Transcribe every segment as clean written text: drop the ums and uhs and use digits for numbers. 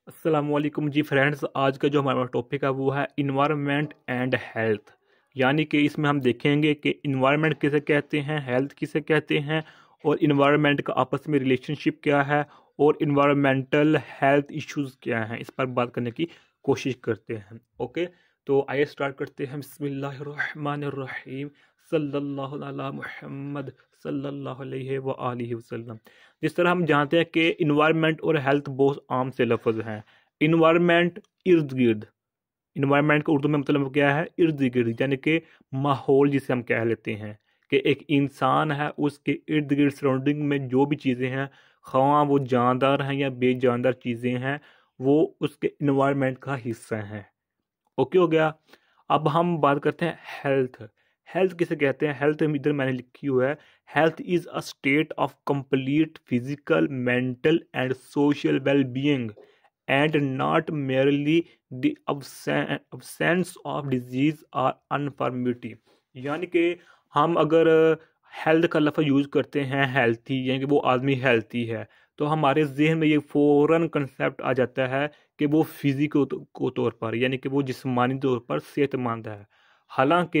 अस्सलामुअलैकुम जी फ्रेंड्स। आज का जो हमारा टॉपिक है वो है इन्वायरमेंट एंड हेल्थ। यानी कि इसमें हम देखेंगे कि इन्वायरमेंट किसे कहते हैं, हेल्थ किसे कहते हैं और इन्वायरमेंट का आपस में रिलेशनशिप क्या है और इन्वायरमेंटल हेल्थ इश्यूज क्या हैं, इस पर बात करने की कोशिश करते हैं। ओके, तो आइए स्टार्ट करते हैं। बिस्मिल्लाहिर्रहमानिर्रहीम, सल्लल्लाहु अला मुहम्मद सल्लल्लाहु अलैहि व आलिहि वसल्लम। जिस तरह हम जानते हैं कि इन्वायरमेंट और हेल्थ बहुत आम से लफ्ज़ हैं। इन्वायरमेंट इर्द गिर्द, इन्वायरमेंट का उर्दू में मतलब क्या है, इर्द गिर्द, यानी कि माहौल जिसे हम कह लेते हैं कि एक इंसान है, उसके इर्द गिर्द सराउंडिंग में जो भी चीज़ें हैं, ख्वाह वो जानदार हैं या बेजानदार चीज़ें हैं, वो उसके इन्वायरमेंट का हिस्सा हैं। ओके हो गया। अब हम बात करते हैं हेल्थ। हेल्थ किसे कहते हैं? हेल्थ इधर मैंने लिखी हुआ है, health is a state of complete physical, mental and social well being and not merely the absence of disease और अनफॉर्मिटी। यानी कि हम अगर हेल्थ का लफ्ज़ यूज़ करते हैं, हेल्थी, यानी कि वो आदमी हेल्थी है, तो हमारे जहन में ये फ़ौरन कंसेप्ट आ जाता है कि वो फिजिकल को तौर पर, यानी कि वो जिस्मानी तौर पर सेहतमंद है। हालांकि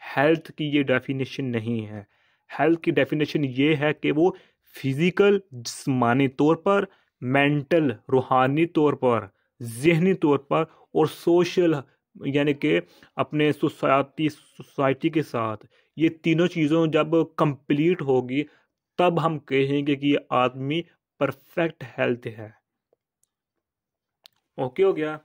हेल्थ की ये डेफिनेशन नहीं है। हेल्थ की डेफिनेशन ये है कि वो फिजिकल जिस्मानी तौर पर, मेंटल रूहानी तौर पर, जहनी तौर पर और सोशल यानी कि अपने सोसाइटी के साथ, ये तीनों चीज़ों जब कंप्लीट होगी तब हम कहेंगे कि ये आदमी परफेक्ट हेल्थ है। ओके हो गया।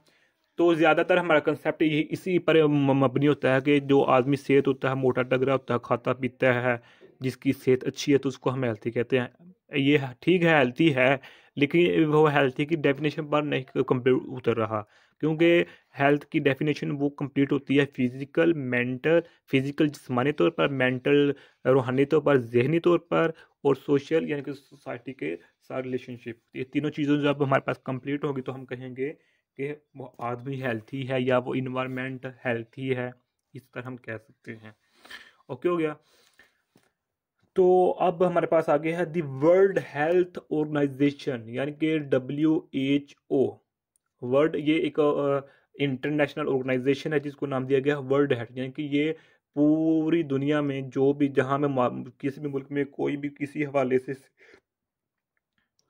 तो ज़्यादातर हमारा कंसेप्ट यही इसी पर मबनी होता है कि जो आदमी सेहत होता है, मोटा तगड़ा होता है, खाता पीता है, जिसकी सेहत अच्छी है, तो उसको हम हेल्थी कहते हैं। ये ठीक है, हेल्थी है, लेकिन वो हेल्थी की डेफिनेशन पर नहीं कंप्लीट उतर रहा, क्योंकि हेल्थ की डेफिनेशन वो कंप्लीट होती है फिजिकल, मेंटल, फिजिकल जिस्मानी तौर पर, मेंटल रूहानी तौर पर, जहनी तौर पर और सोशल यानी कि सोसाइटी के साथ रिलेशनशिप। ये तीनों चीज़ों जब हमारे पास कंप्लीट होगी तो हम कहेंगे कि वो आदमी हेल्थी है या वो इन्वायरमेंट हेल्थी है, इस तरह हम कह सकते हैं। ओके हो गया। तो अब हमारे पास आगे है द वर्ल्ड हेल्थ ऑर्गेनाइजेशन, यानी कि WHO। वर्ल्ड ये एक इंटरनेशनल ऑर्गेनाइजेशन है जिसको नाम दिया गया वर्ल्ड हेल्थ, यानी कि ये पूरी दुनिया में जो भी, जहाँ में किसी भी मुल्क में कोई भी किसी हवाले से,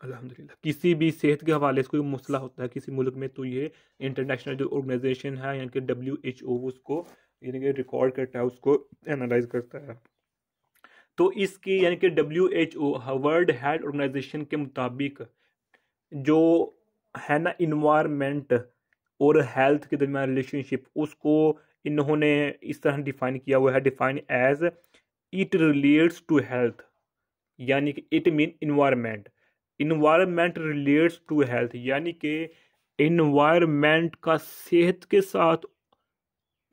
अल्हम्दुलिल्लाह, किसी भी सेहत के हवाले से कोई मसला होता है किसी मुल्क में, तो ये इंटरनेशनल जो ऑर्गेनाइजेशन है यानी कि WHO, उसको यानी कि रिकॉर्ड करता है, उसको एनालाइज करता है। तो इसकी यानी कि WHO वर्ल्ड हेल्थ ऑर्गेनाइजेशन के मुताबिक जो है ना इन्वायरमेंट और हेल्थ के दरमियान रिलेशनशिप, उसको इन्होंने इस तरह डिफाइन किया हुआ है, define as it relates to health, यानी कि it mean environment, environment relates to health, यानी कि इन्वायरमेंट का सेहत के साथ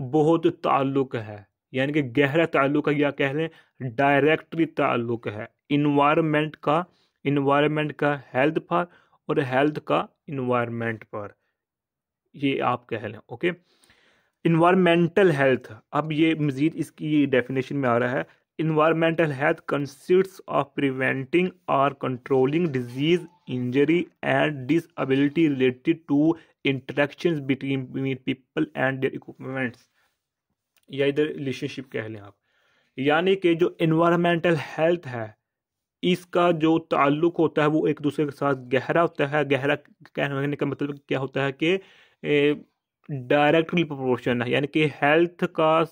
बहुत ताल्लुक है, यानी कि गहरा ताल्लुक है, या कह लें डायरेक्टली ताल्लुक है इन्वायरमेंट का हेल्थ पर और हेल्थ का इन्वायरमेंट पर, ये आप कह लें। ओके, इन्वायरमेंटल हेल्थ, अब ये मजीद इसकी डेफिनेशन में आ रहा है। Environmental health consists of preventing और controlling disease, injury and disability related to interactions between people and their equipments, या इधर रिलेशनशिप कह लें आप। यानी कि जो इन्वायरमेंटल हेल्थ है, इसका जो ताल्लुक होता है वो एक दूसरे के साथ गहरा होता है। गहरा कहने का मतलब क्या होता है कि डायरेक्टली प्रोपोर्शन है, यानी कि हेल्थ का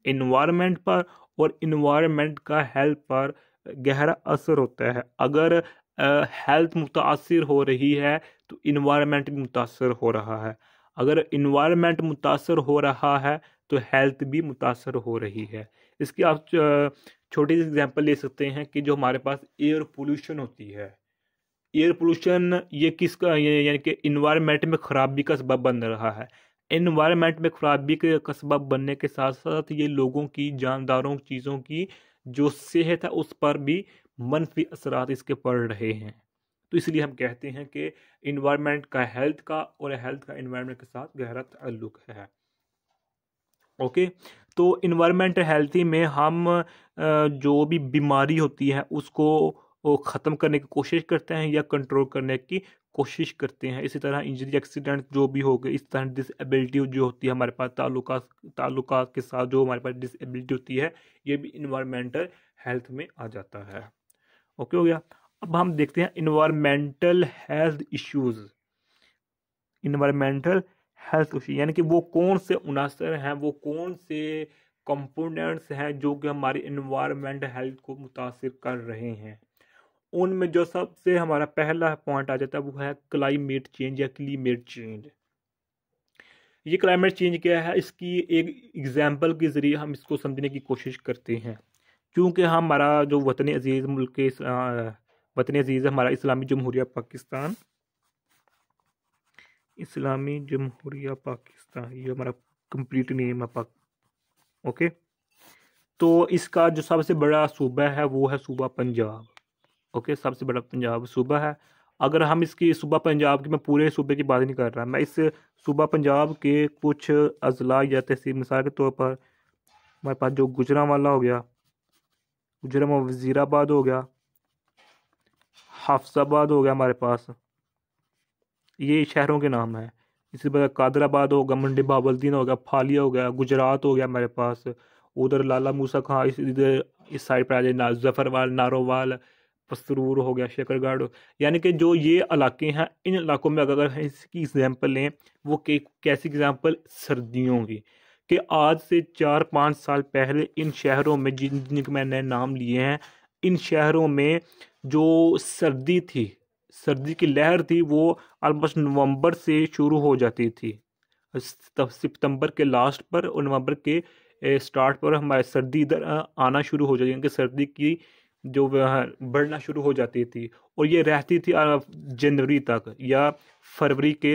इन्वायरमेंट पर और इन्वायरमेंट का हेल्थ पर गहरा असर होता है। अगर हेल्थ मुतासर हो रही है तो इन्वायरमेंट भी मुतासर हो रहा है, अगर इन्वायरमेंट मुतासर हो रहा है तो हेल्थ भी मुतासर हो रही है। इसकी आप छोटी सी एग्जांपल ले सकते हैं कि जो हमारे पास एयर पोल्यूशन होती है, एयर पोल्यूशन ये किसका यानी कि इन्वायरमेंट में खराबी का सबब बन रहा है। इन्वायरमेंट में खराबी का सबब बनने के साथ साथ ये लोगों की, जानदारों, चीज़ों की जो सेहत है उस पर भी मनफी असरात इसके पड़ रहे हैं। तो इसलिए हम कहते हैं कि इन्वायरमेंट का हेल्थ का और हेल्थ का इन्वायरमेंट के साथ गहरा ताल्लुक है। ओके, तो इन्वायरमेंट हेल्थी में हम जो भी बीमारी होती है उसको वो ख़त्म करने की कोशिश करते हैं या कंट्रोल करने की कोशिश करते हैं। इसी तरह इंजरी एक्सीडेंट जो भी हो गए, इस तरह डिसेबिलिटी जो होती है हमारे पास ताल्लुकात के साथ जो हमारे पास डिसेबिलिटी होती है, ये भी इन्वायरमेंटल हेल्थ में आ जाता है। ओके हो गया। अब हम देखते हैं environmental health issues. Environmental health issue यानी कि वो कौन से अनासर हैं, वो कौन से कंपोनेंट्स हैं जो कि हमारी इन्वायरमेंट हेल्थ को मुतासिर कर रहे हैं। उनमें जो सबसे हमारा पहला पॉइंट आ जाता है वो है क्लाइमेट चेंज या क्लाइमेट चेंज। ये क्लाइमेट चेंज क्या है, इसकी एक एग्जाम्पल के ज़रिए हम इसको समझने की कोशिश करते हैं। क्योंकि हमारा जो वतन अजीज़ मुल्क के वतन अजीज़ हमारा इस्लामी जमहूरिया पाकिस्तान, इस्लामी जमहूरिया पाकिस्तान, ये हमारा कंप्लीट नेम है ओके। तो इसका जो सबसे बड़ा सूबा है वो है सूबा पंजाब। ओके, सबसे बड़ा पंजाब सूबा है। अगर हम इसकी सूबा पंजाब की, मैं पूरे सूबे की बात नहीं कर रहा, मैं इस सूबा पंजाब के कुछ अजला या तहसील, मिसाल के तौर पर हमारे पास जो गुजरांवाला हो गया, वज़ीराबाद हो गया, हाफसाबाद हो गया हमारे पास, ये शहरों के नाम हैं। इसी तरह कादराबाद होगा, मंडी बाबलदीन हो गया, फालिया हो गया, गुजरात हो गया हमारे पास, उधर लाला मूसा खां इधर इस साइड पर आ जाए, जफरवाल, नारोवाल, पसरूर हो गया, शकरगढ़ यानी कि जो ये इलाके हैं, इन इलाकों में अगर इसकी एग्जांपल लें, वो कैसी एग्जांपल, सर्दियों की, कि आज से 4-5 साल पहले इन शहरों में जिनके मैंने नाम लिए हैं, इन शहरों में जो सर्दी थी, सर्दी की लहर थी, वो ऑलमोस्ट नवंबर से शुरू हो जाती थी। सितंबर के लास्ट पर और नवंबर के स्टार्ट पर हमारे सर्दी इधर आना शुरू हो जाती, क्योंकि सर्दी की जो बढ़ना शुरू हो जाती थी, और ये रहती थी जनवरी तक या फरवरी के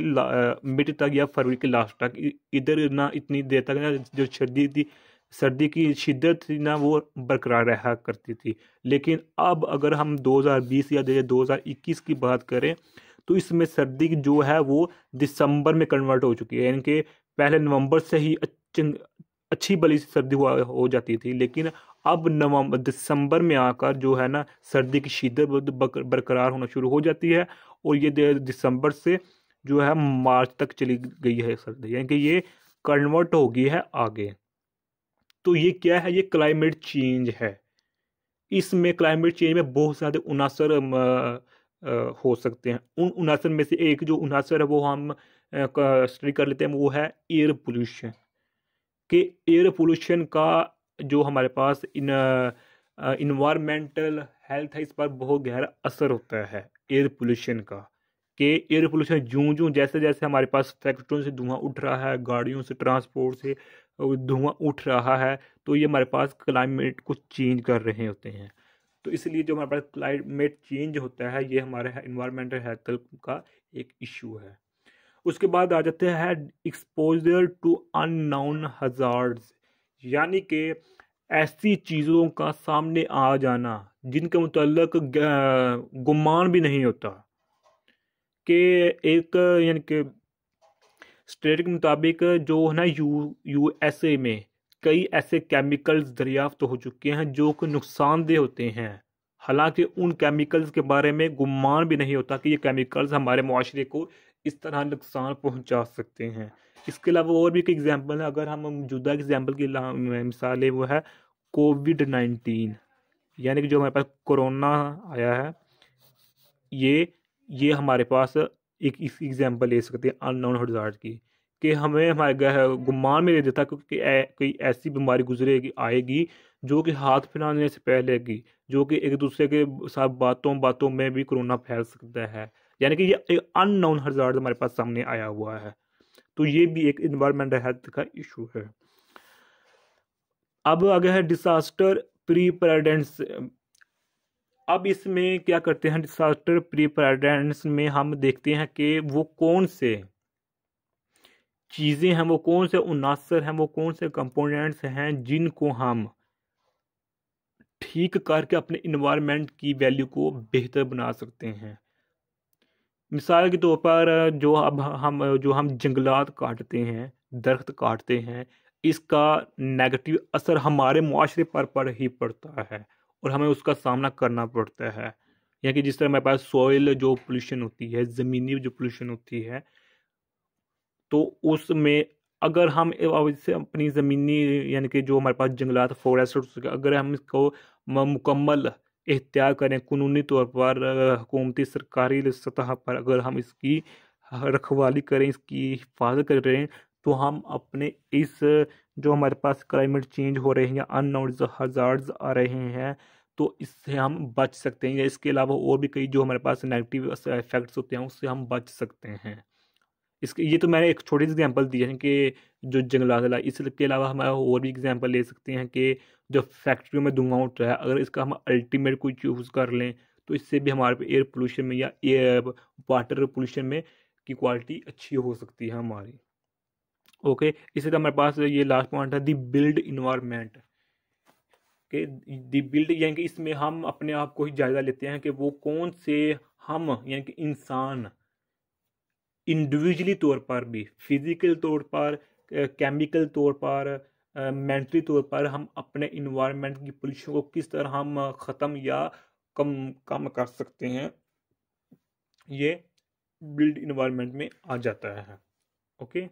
मिड तक या फरवरी के लास्ट तक। इधर ना इतनी देर तक ना जो सर्दी थी, सर्दी की शिद्दत थी ना, वो बरकरार रहा करती थी। लेकिन अब अगर हम 2020 या 2021 की बात करें, तो इसमें सर्दी जो है वो दिसंबर में कन्वर्ट हो चुकी है। यानी कि पहले नवंबर से ही अच्छी भली सर्दी हो जाती थी, लेकिन अब नवंबर दिसंबर में आकर जो है ना, सर्दी की शिद्दत बरकरार होना शुरू हो जाती है, और ये दिसंबर से जो है मार्च तक चली गई है सर्दी, यानी कि ये कन्वर्ट हो गई है आगे। तो ये क्या है, ये क्लाइमेट चेंज है। इसमें क्लाइमेट चेंज में बहुत सारे अनासर हो सकते हैं। उन अनासर में से एक जो अनासर है वो हम स्टडी कर लेते हैं, वो है एयर पोल्यूशन। कि एयर पोल्यूशन का जो हमारे पास इन्वायरमेंटल हेल्थ है, इस पर बहुत गहरा असर होता है एयर पोल्यूशन का। कि एयर पोल्यूशन जूं जैसे जैसे हमारे पास फैक्ट्रियों से धुआं उठ रहा है, गाड़ियों से, ट्रांसपोर्ट से धुआं उठ रहा है, तो ये हमारे पास क्लाइमेट को चेंज कर रहे होते हैं। तो इसलिए जो हमारे पास क्लाइमेट चेंज होता है, ये हमारे इन्वायरमेंटल हेल्थ का एक इशू है। उसके बाद आ जाते हैं एक्सपोजर टू अननोन हजार्ड्स, यानी कि ऐसी चीज़ों का सामने आ जाना जिनके मुतल्लक गुमान भी नहीं होता। कि एक यानी कि स्टेट के मुताबिक जो है ना, यूएसए में कई ऐसे केमिकल्स दरियाफ्त हो चुके हैं जो कि नुकसानदेह होते हैं। हालांकि उन केमिकल्स के बारे में गुमान भी नहीं होता कि ये केमिकल्स हमारे मुआशरे को इस तरह नुकसान पहुंचा सकते हैं। इसके अलावा और भी कई एग्जाम्पल हैं। अगर हम मौजूदा एग्जाम्पल की मिसाल है, वो है कोविड-19, यानी कि जो हमारे पास कोरोना आया है, ये हमारे पास एक इस एग्जाम्पल ले सकते हैं अननोन हजार्ड की। कि हमें हमारे गुमान में नहीं देता क्योंकि कोई ऐसी बीमारी गुजरेगी, आएगी, जो कि हाथ फैलाने से पहले की, जो कि एक दूसरे के साथ बातों बातों में भी कोरोना फैल सकता है। यानी कि ये एक अननोन हजार्ड हमारे पास सामने आया हुआ है। तो ये भी एक इन्वायरमेंटल हेल्थ का इशू है। अब आगे है डिसास्टर प्रीपेयर्डनेस। अब इसमें क्या करते हैं, डिसास्टर प्रीपेयर्डनेस में हम देखते हैं कि वो कौन से चीज़ें हैं, वो कौन से अनासर हैं, वो कौन से कंपोनेंट्स हैं जिनको हम ठीक करके अपने इन्वायरमेंट की वैल्यू को बेहतर बना सकते हैं। मिसाल के तौर पर जो हम जंगलात काटते हैं, दरख्त काटते हैं, इसका नेगेटिव असर हमारे मुआशरे पर ही पड़ता है और हमें उसका सामना करना पड़ता है। या कि जिस तरह हमारे पास सॉइल जो पोल्यूशन होती है, ज़मीनी जो पोल्यूशन होती है, तो उसमें अगर हम इससे अपनी ज़मीनी यानी कि जो हमारे पास जंगलात फॉरेस्ट, अगर हम इसको मुकम्मल एहतियात करें कानूनी तौर पर, हुकूमती सरकारी सतह पर अगर हम इसकी रखवाली करें, इसकी हिफाजत करें, तो हम अपने इस जो हमारे पास क्लाइमेट चेंज हो रहे हैं या अननोन हज़ार्ड्स आ रहे हैं, तो इससे हम बच सकते हैं। या इसके अलावा और भी कई जो हमारे पास नेगेटिव इफेक्ट्स होते हैं उससे हम बच सकते हैं। इसके ये तो मैंने एक छोटी सी एग्जांपल दी है कि जो जंगलात है, इसके अलावा हम और भी एग्जांपल ले सकते हैं कि जो फैक्ट्रियों में धुआं उठ रहा है, अगर इसका हम अल्टीमेट कोई यूज़ कर लें तो इससे भी हमारे एयर पोल्यूशन में या एयर वाटर पोल्यूशन में की क्वालिटी अच्छी हो सकती है हमारी। ओके, इसी तरह हमारे पास ये लास्ट पॉइंट है दी बिल्ड इन्वायरमेंट के। दी बिल्ड यानी कि इसमें हम अपने आप को ही जायजा लेते हैं कि वो कौन से हम यानी कि इंसान इंडिविजुअली तौर पर भी, फिजिकल तौर पर, केमिकल तौर पर, मेंटली तौर पर हम अपने इन्वायरमेंट की पोल्यूशन को किस तरह हम ख़त्म या कम कम कर सकते हैं, ये बिल्ड इन्वायरमेंट में आ जाता है। ओके।